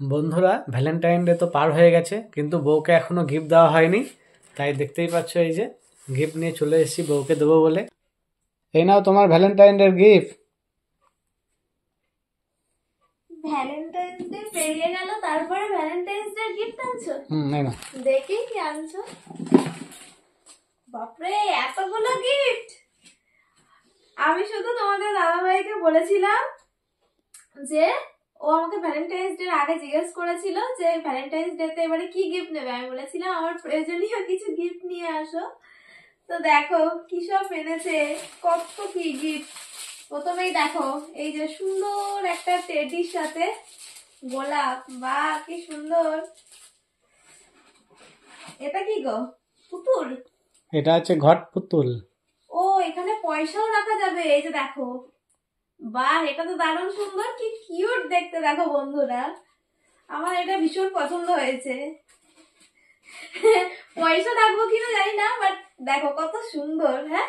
বন্ধুরা, Valentine day তো পার হয়ে গেছে, কিন্তু বউকে এখনো গিফট দেওয়া হয়নি। তাই দেখতেই পাচ্ছ, এই যে গিফট নিয়ে চলে এসেছি বউকে দেবো বলে। এই নাও তোমার Valentine day gift. Valentine's day পেরিয়ে গেল, তারপরে ভ্যালেন্টাইন্স ডে গিফট আনছো? এই নাও। দেখি কি আনছো। বাপরে, এতগুলো গিফট! আমি শুধু তোমাদের দাদাভাইকে বলেছিলাম যে ও আমাকে ভ্যালেন্টাইন্স ডে আগে জিজ্ঞেস করেছিল যে ভ্যালেন্টাইন্স ডে তে এবারে কি গিফট নেবে। আমি বলেছিলাম আমার প্রয়োজনীয় কিছু গিফট নিয়ে আসো। তো দেখো কি সব এনেছে, কত কি গিফট। প্রথমেই দেখো এই যে সুন্দর একটা টেডির সাথে গোলাপ, বাহ কি সুন্দর। এটা কি গো, পুতুল? এটা হচ্ছে ঘট পুতুল। ও, এখানে পয়সাও রাখা যাবে। এই যে দেখো, বাহ এটা তো দারুণ সুন্দর, কি কিউট দেখতে। দেখো বন্ধুরা, আমার এটা ভীষণ পছন্দ হয়েছে। পয়সা রাখবো কিনা জানি না, বাট দেখো কত সুন্দর। হ্যাঁ,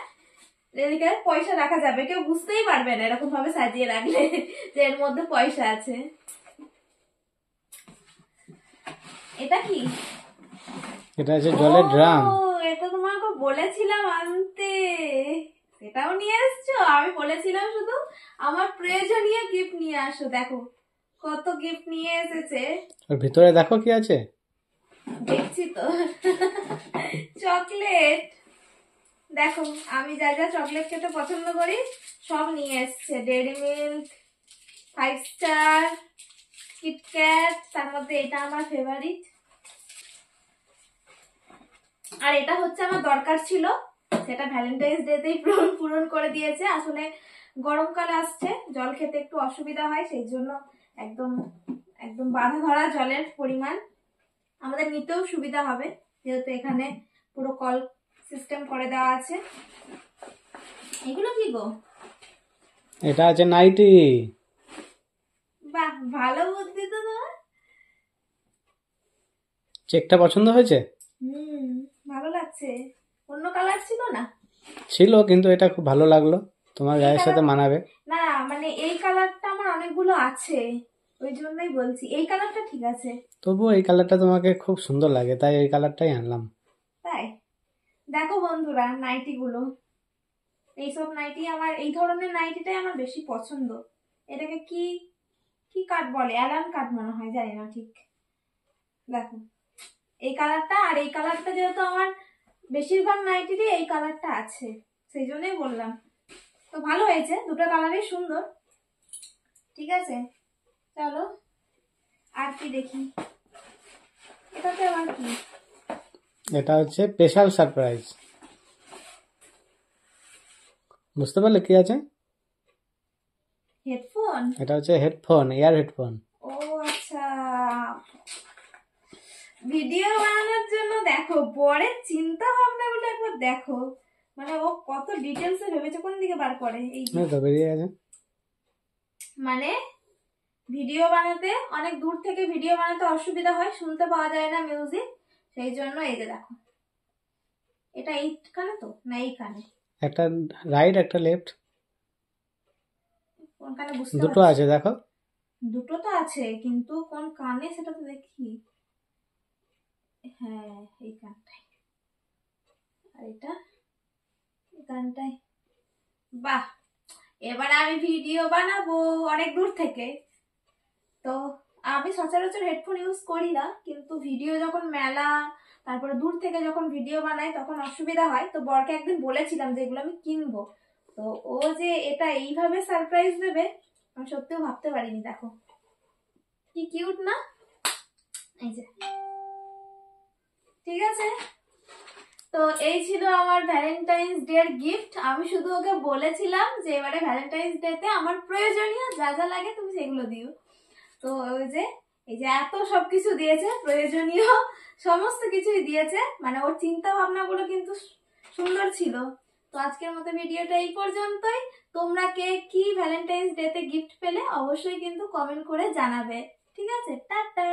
এদিকে পয়সা রাখা যাবে, কেউ বুঝতেই পারবে না এরকম ভাবে সাজিয়ে রাখলে যে এর মধ্যে পয়সা আছে। এটা কি? এটা হচ্ছে জলের ড্রাম। এটা তোমাকে বলেছিলাম আনতে, সেটাও নিয়ে এসছো। আমি বলেছিলাম শুধু আমার প্রয়োজনীয় গিফট নিয়ে আসো। দেখো কত গিফট নিয়ে এসেছে। ওর ভিতরে দেখো কি আছে। দেখছি তো, চকলেট। দেখো আমি যা যা চকলেট খেতে পছন্দ করি সব নিয়ে এসছে। ডেইরি মিল্ক, 5 স্টার, কিটক্যাট, তার মধ্যে এটা আমার ফেভারিট। আর এটা হচ্ছে আমার দরকার ছিল, সেটা ভ্যালেন্টাইন্স ডেতেই পূরণ করে দিয়েছে। আসলে গরমকাল আসছে, জল খেতে একটু অসুবিধা হয়, সেই জন্য একদম একদম বাঁধা ধরা জলের পরিমাণ আমাদের নিতেও সুবিধা হবে, যেহেতু এখানে পুরো কল সিস্টেম করে দেওয়া আছে। এগুলো কি গো? এটা আছে নাইটি। বাহ, ভালো বুদ্ধি তো তোমার। চেকটা পছন্দ হয়েছে? ভালো লাগছে। অন্য কালার ছিল না? ছিল, কিন্তু এটা খুব ভালো লাগলো, তোমার গায়ের সাথে মানাবে। না মানে এই কালারটা আমার অনেকগুলো আছে, ওই জন্যই বলছি এই কালারটা ঠিক আছে। তবুও এই কালারটা তোমাকে খুব সুন্দর লাগে, তাই এই কালারটাই আনলাম। তাই দেখো বন্ধুরা, নাইটি গুলো, এইসব নাইটি আমার, এই ধরনের নাইটিটাই আমার বেশি পছন্দ। এটাকে কি কি কাট বলে, অ্যালান কাট মনে হয়, জানি না ঠিক। দেখো এই কালারটা আর এই কালারটা, যেহেতু আমার বেশিরভাগ নাইটিরই এই কালারটা আছে, সেই জন্যই বললাম। তো ভালো হয়েছে, দুটো কালারই সুন্দর। ঠিক আছে, চলো আর কি দেখি। এটাতে আবার কি? এটা হচ্ছে স্পেশাল সারপ্রাইজ। বুঝতে পারলে কি আছে? হেডফোন? এটা হচ্ছে হেডফোন, এয়ার হেডফোন। ও আচ্ছা, ভিডিও বানানোর জন্য। দেখো বরের চিন্তা ভাবনা গুলো একবার দেখো, মানে ও কত ডিটেলসে ভেবেছে, কোন দিকে বার করে এই তো বেরিয়ে গেছে। মানে ভিডিও বানাতে, অনেক দূর থেকে ভিডিও বানাতে অসুবিধা হয়, শুনতে পাওয়া যায় না মিউজিক, সেই জন্য এই যে দেখো, এটা এইখানে তো না এইখানে, একটা রাইট একটা লেফট, কোনখানে বুঝতে দুটো আছে দেখো। দুটো তো আছে, কিন্তু কোন কানে সেটা তো দেখি। হ্যাঁ এইখানটায়, আর এটা এখানটায়। বাহ, এবার আমি ভিডিও বানাবো অনেক দূর থেকে। তো আমি সচরাচর হেডফোন ইউজ করি না, কিন্তু ভিডিও যখন মেলা, তারপরে দূর থেকে যখন ভিডিও বানাই তখন অসুবিধা হয়। তো বরকে একদিন বলেছিলাম যে এগুলো আমি কিনবো, তো ও যে এটা এইভাবে সারপ্রাইজ দেবে আমি সত্যিও ভাবতে পারিনি। দেখো কি কিউট না, এই যে। ঠিক আছে, তো এই ছিল আমার ভ্যালেন্টাইন্স ডে এর গিফট। আমি শুধু ওকে বলেছিলাম যে এবারে ভ্যালেন্টাইন্স ডে তে আমার প্রয়োজনীয় যা যা লাগে তুমি সেগুলো দিও। তো ওই যে এই যে এত সবকিছু দিয়েছে, প্রয়োজনীয় সমস্ত কিছুই দিয়েছে, মানে ওর চিন্তা ভাবনা গুলো কিন্তু সুন্দর ছিল। তো আজকের মতো ভিডিওটা এই পর্যন্তই। তোমরা কে কি ভ্যালেন্টাইন্স ডে তে গিফট পেলে অবশ্যই কিন্তু কমেন্ট করে জানাবে। ঠিক আছে, টাটা।